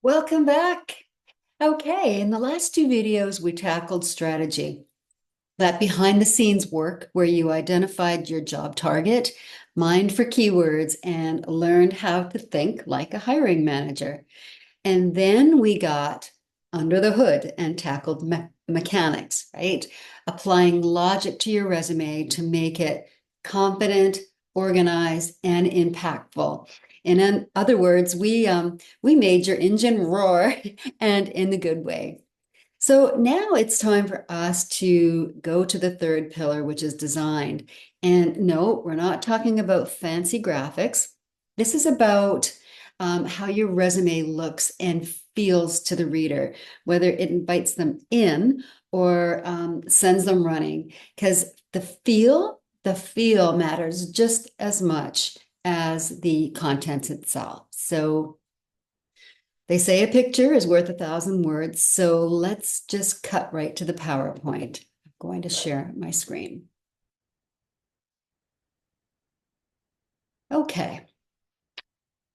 Welcome back. Okay, in the last two videos, we tackled strategy, that behind the scenes work where you identified your job target, mined for keywords, and learned how to think like a hiring manager. And then we got under the hood and tackled mechanics, right? Applying logic to your resume to make it confident, organized, and impactful. In other words, we made your engine roar and in the good way. So now it's time for us to go to the third pillar, which is design. And no, we're not talking about fancy graphics. This is about how your resume looks and feels to the reader, whether it invites them in or sends them running. Because the feel matters just as much as the content itself. So they say a picture is worth 1,000 words, so let's just cut right to the PowerPoint. I'm going to share my screen. Okay,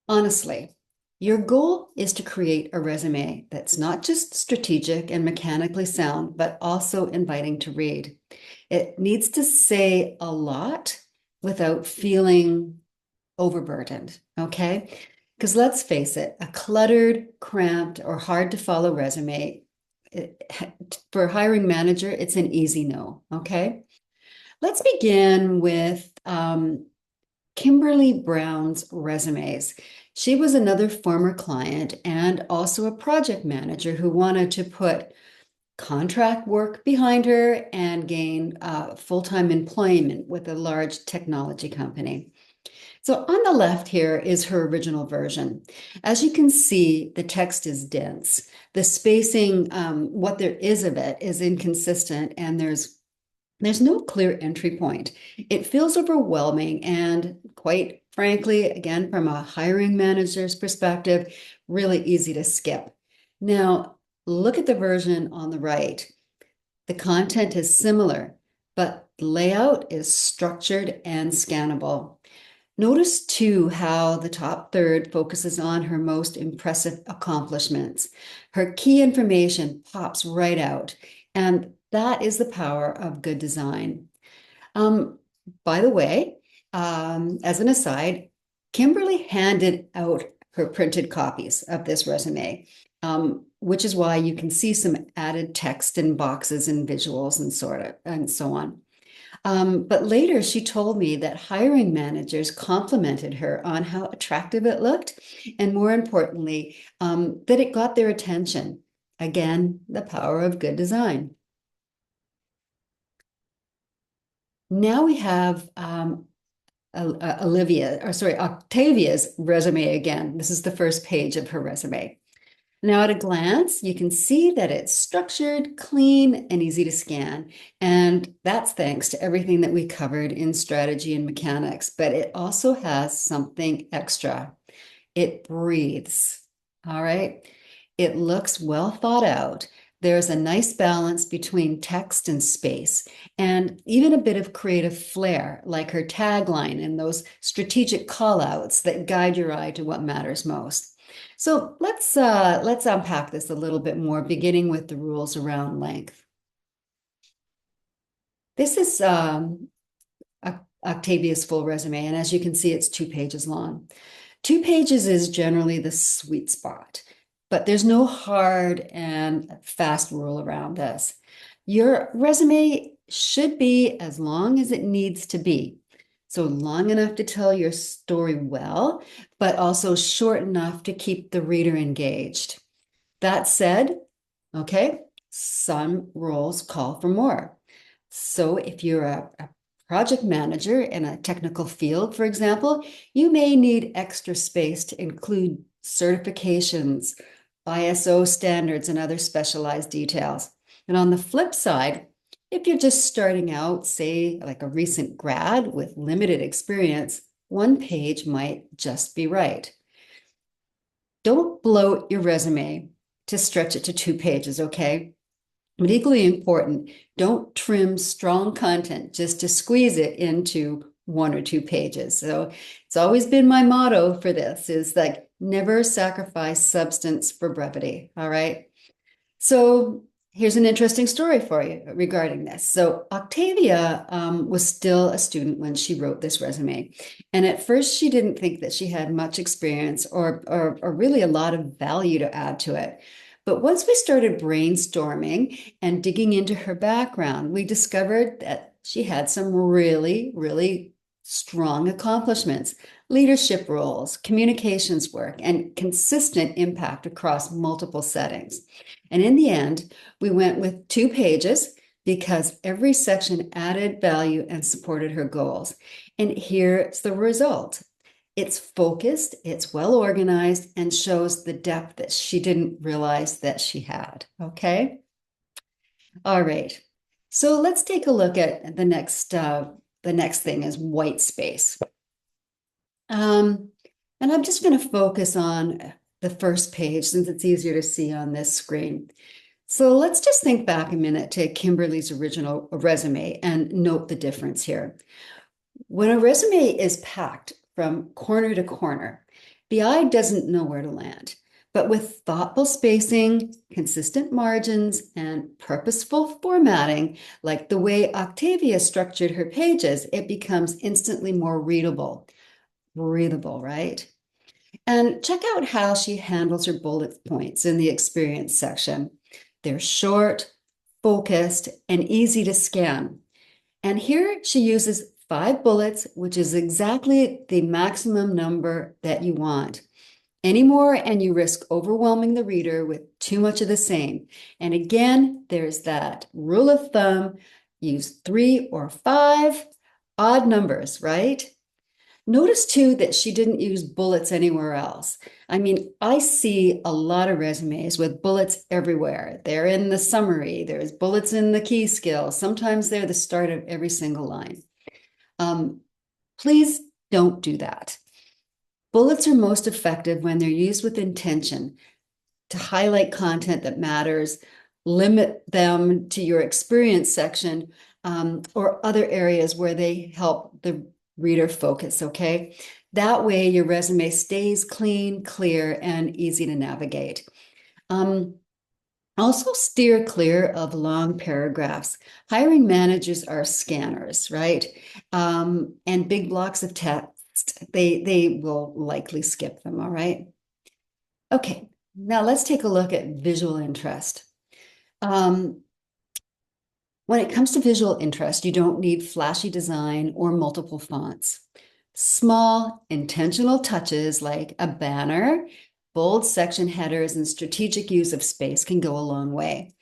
honestly, your goal is to create a resume that's not just strategic and mechanically sound, but also inviting to read. It needs to say a lot without feeling overburdened, okay? Because let's face it, a cluttered, cramped, or hard to follow resume, for a hiring manager, it's an easy no, okay? Let's begin with Kimberly Brown's resumes. She was another former client and also a project manager who wanted to put contract work behind her and gain full-time employment with a large technology company. So on the left here is her original version. As you can see, the text is dense. The spacing, what there is of it, is inconsistent, and there's no clear entry point. It feels overwhelming, and quite frankly, again, from a hiring manager's perspective, really easy to skip. Now, look at the version on the right. The content is similar, but layout is structured and scannable. Notice too how the top third focuses on her most impressive accomplishments. Her key information pops right out, and that is the power of good design. Um, by the way, as an aside, Kimberly handed out her printed copies of this resume, which is why you can see some added text and boxes and visuals and sort of and so on. But later she told me that hiring managers complimented her on how attractive it looked, and more importantly, that it got their attention. Again, the power of good design. Now we have Octavia's resume again. This is the first page of her resume. Now, at a glance, you can see that it's structured, clean, and easy to scan. And that's thanks to everything that we covered in strategy and mechanics, but it also has something extra. It breathes. All right. It looks well thought out. There's a nice balance between text and space, and even a bit of creative flair, like her tagline and those strategic callouts that guide your eye to what matters most. So let's unpack this a little bit more, beginning with the rules around length. This is Octavia's full resume, and as you can see, it's 2 pages long. 2 pages is generally the sweet spot, but there's no hard and fast rule around this. Your resume should be as long as it needs to be. So long enough to tell your story well, but also short enough to keep the reader engaged. That said, okay, some roles call for more. So if you're a project manager in a technical field, for example, you may need extra space to include certifications, ISO standards, and other specialized details. And on the flip side, if you're just starting out, say like a recent grad with limited experience, 1 page might just be right. Don't bloat your resume to stretch it to 2 pages, okay? But equally important, don't trim strong content just to squeeze it into 1 or 2 pages. So it's always been my motto for this is like never sacrifice substance for brevity. All right. So here's an interesting story for you regarding this. So Octavia was still a student when she wrote this resume. And at first, she didn't think that she had much experience or really a lot of value to add to it. But once we started brainstorming and digging into her background, we discovered that she had some really, really strong accomplishments, leadership roles, communications work, and consistent impact across multiple settings. And in the end, we went with 2 pages because every section added value and supported her goals. And here's the result. It's focused, it's well organized, and shows the depth that she didn't realize that she had. Okay. All right. So let's take a look at the next thing is white space. And I'm just going to focus on the first page since it's easier to see on this screen. So let's just think back a minute to Kimberly's original resume and note the difference here. When a resume is packed from corner to corner, the eye doesn't know where to land. But with thoughtful spacing, consistent margins, and purposeful formatting, like the way Octavia structured her pages, it becomes instantly more readable. Breathable, right? And check out how she handles her bullet points in the experience section. They're short, focused, and easy to scan. And here she uses 5 bullets, which is exactly the maximum number that you want. Any more, and you risk overwhelming the reader with too much of the same. And again, there's that rule of thumb, use 3 or 5 odd numbers, right? Notice too that she didn't use bullets anywhere else. I mean, I see a lot of resumes with bullets everywhere. They're in the summary, there's bullets in the key skills. Sometimes they're the start of every single line. Please don't do that. Bullets are most effective when they're used with intention to highlight content that matters, limit them to your experience section, or other areas where they help the reader focus, okay? That way your resume stays clean, clear, and easy to navigate. Also steer clear of long paragraphs. Hiring managers are scanners, right? And big blocks of text, they will likely skip them, all right? Okay, now let's take a look at visual interest. When it comes to visual interest, you don't need flashy design or multiple fonts. Small, intentional touches like a banner, bold section headers, and strategic use of space can go a long way.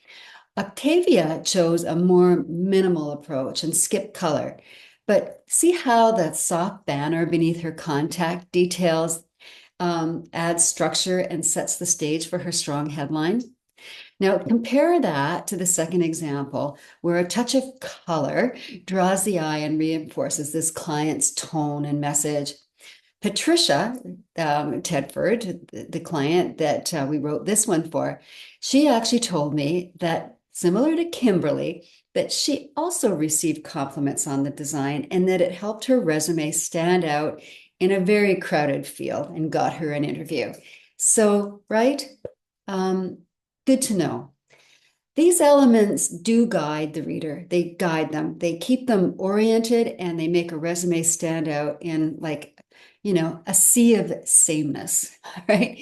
Octavia chose a more minimal approach and skipped color, but see how that soft banner beneath her contact details adds structure and sets the stage for her strong headline? Now, compare that to the second example, where a touch of color draws the eye and reinforces this client's tone and message. Patricia Tedford, the client that we wrote this one for, she actually told me that similar to Kimberly, that she also received compliments on the design and that it helped her resume stand out in a very crowded field and got her an interview. So, right? Good to know. These elements do guide the reader. They guide them. They keep them oriented and they make a resume stand out in like, a sea of sameness, right?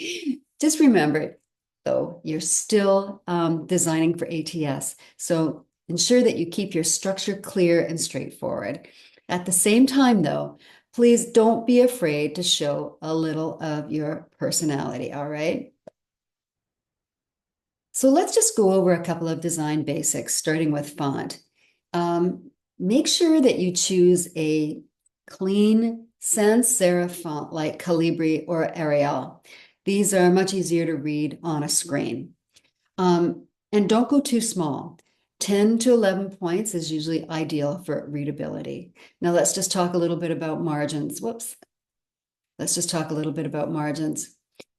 Just remember, though, you're still designing for ATS. So ensure that you keep your structure clear and straightforward. At the same time, though, please don't be afraid to show a little of your personality, all right? So let's just go over a couple of design basics, starting with font. Make sure that you choose a clean sans serif font like Calibri or Arial. These are much easier to read on a screen. And don't go too small. 10 to 11 points is usually ideal for readability. Now let's just talk a little bit about margins. Whoops. Let's just talk a little bit about margins.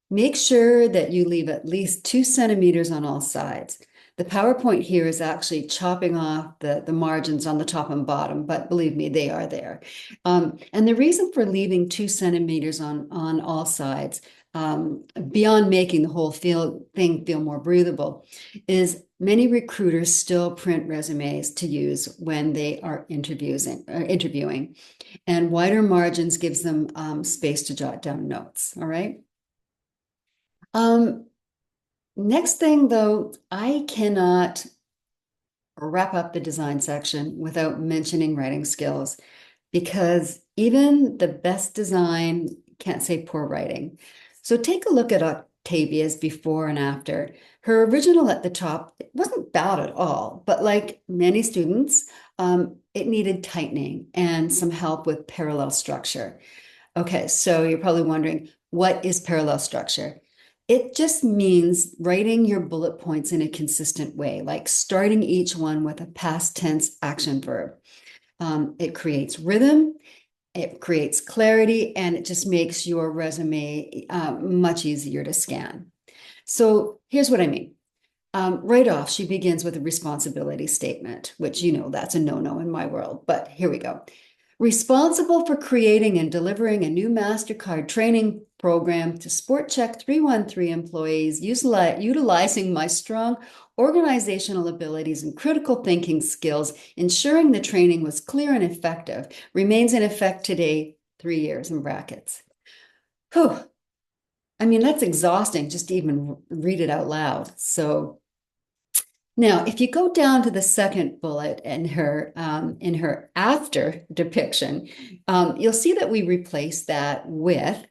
Make sure that you leave at least 2 centimeters on all sides. The PowerPoint here is actually chopping off the margins on the top and bottom, but believe me, they are there. And the reason for leaving 2 centimeters on all sides, beyond making the whole thing feel more breathable, is many recruiters still print resumes to use when they are interviewing, and wider margins gives them space to jot down notes. All right. Um, Next thing, though, I cannot wrap up the design section without mentioning writing skills, because even the best design can't say poor writing. So take a look at Octavia's before and after. Her original at the top, it wasn't bad at all, but like many students, it needed tightening and some help with parallel structure. Okay, so you're probably wondering, what is parallel structure? It just means writing your bullet points in a consistent way, like starting each one with a past tense action verb. It creates rhythm, it creates clarity, and it just makes your resume much easier to scan. So here's what I mean. Right off, she begins with a responsibility statement, which, that's a no-no in my world, but here we go. Responsible for creating and delivering a new MasterCard training program to Sport Check 313 employees, utilizing my strong organizational abilities and critical thinking skills, ensuring the training was clear and effective, remains in effect today, 3 years in brackets. Whew. I mean, that's exhausting just to even read it out loud. So now, if you go down to the second bullet in her after depiction, you'll see that we replaced that with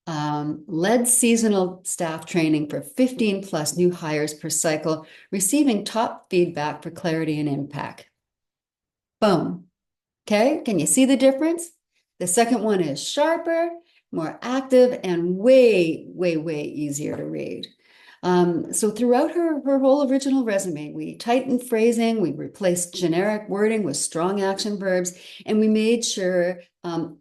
led seasonal staff training for 15 plus new hires per cycle, receiving top feedback for clarity and impact. Boom. Okay, can you see the difference? The second one is sharper, more active, and way, way, way easier to read. So throughout her whole original resume, we tightened phrasing, we replaced generic wording with strong action verbs, and we made sure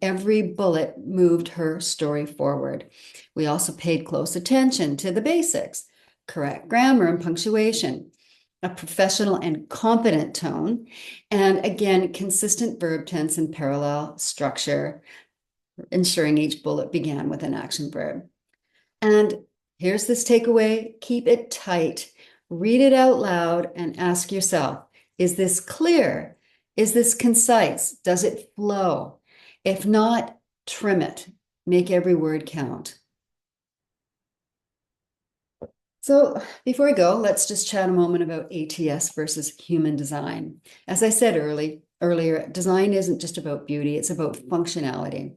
every bullet moved her story forward. We also paid close attention to the basics, correct grammar and punctuation, a professional and competent tone, and again, consistent verb tense and parallel structure, ensuring each bullet began with an action verb. And here's this takeaway: keep it tight, read it out loud, and ask yourself, is this clear? Is this concise? Does it flow? If not, trim it. Make every word count. So before we go, let's just chat a moment about ATS versus human design. As I said earlier, design isn't just about beauty, it's about functionality.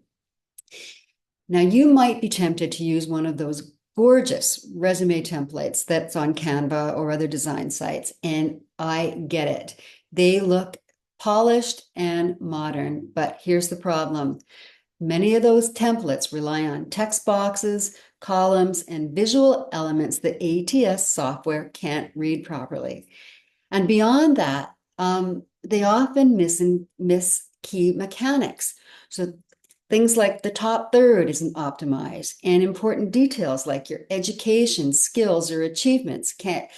Now, you might be tempted to use one of those gorgeous resume templates that's on Canva or other design sites, and I get it. They look polished and modern, but here's the problem. Many of those templates rely on text boxes, columns, and visual elements that ATS software can't read properly. And beyond that, they often miss key mechanics. So things like the top third isn't optimized, and important details like your education, skills, or achievements can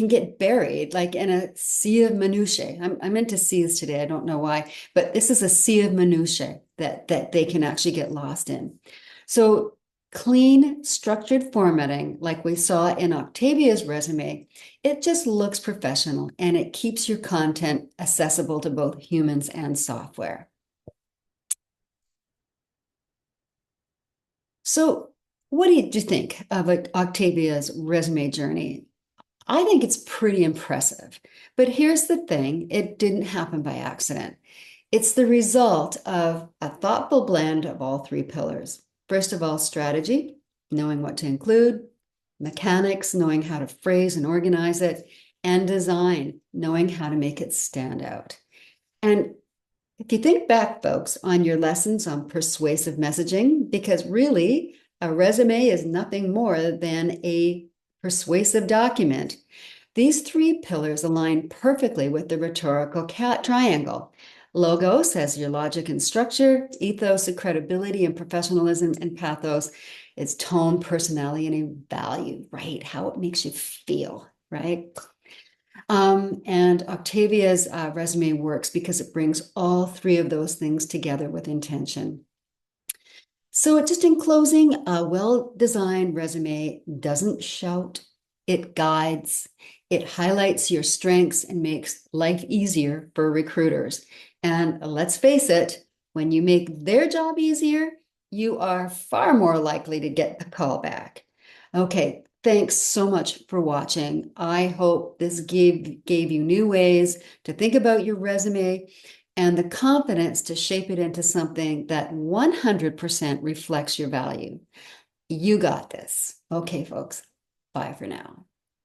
get buried like in a sea of minutiae. I'm into seas today. I don't know why, but this is a sea of minutiae that they can actually get lost in. So clean, structured formatting, like we saw in Octavia's resume, it just looks professional and it keeps your content accessible to both humans and software. So, what do you think of Octavia's resume journey? I think it's pretty impressive. But here's the thing, it didn't happen by accident. It's the result of a thoughtful blend of all three pillars. First of all, strategy, knowing what to include, mechanics, knowing how to phrase and organize it, and design, knowing how to make it stand out. And if you think back, folks, on your lessons on persuasive messaging, because really a resume is nothing more than a persuasive document, these three pillars align perfectly with the rhetorical triangle. Logos as your logic and structure, ethos and credibility and professionalism, and pathos is tone, personality, and value, right? How it makes you feel, right? And Octavia's resume works because it brings all three of those things together with intention. So, just in closing, a well designed resume doesn't shout, it guides, it highlights your strengths and makes life easier for recruiters. And let's face it, when you make their job easier, you are far more likely to get the call back. Okay, thanks so much for watching. I hope this gave you new ways to think about your resume and the confidence to shape it into something that 100% reflects your value. You got this. Okay, folks, bye for now.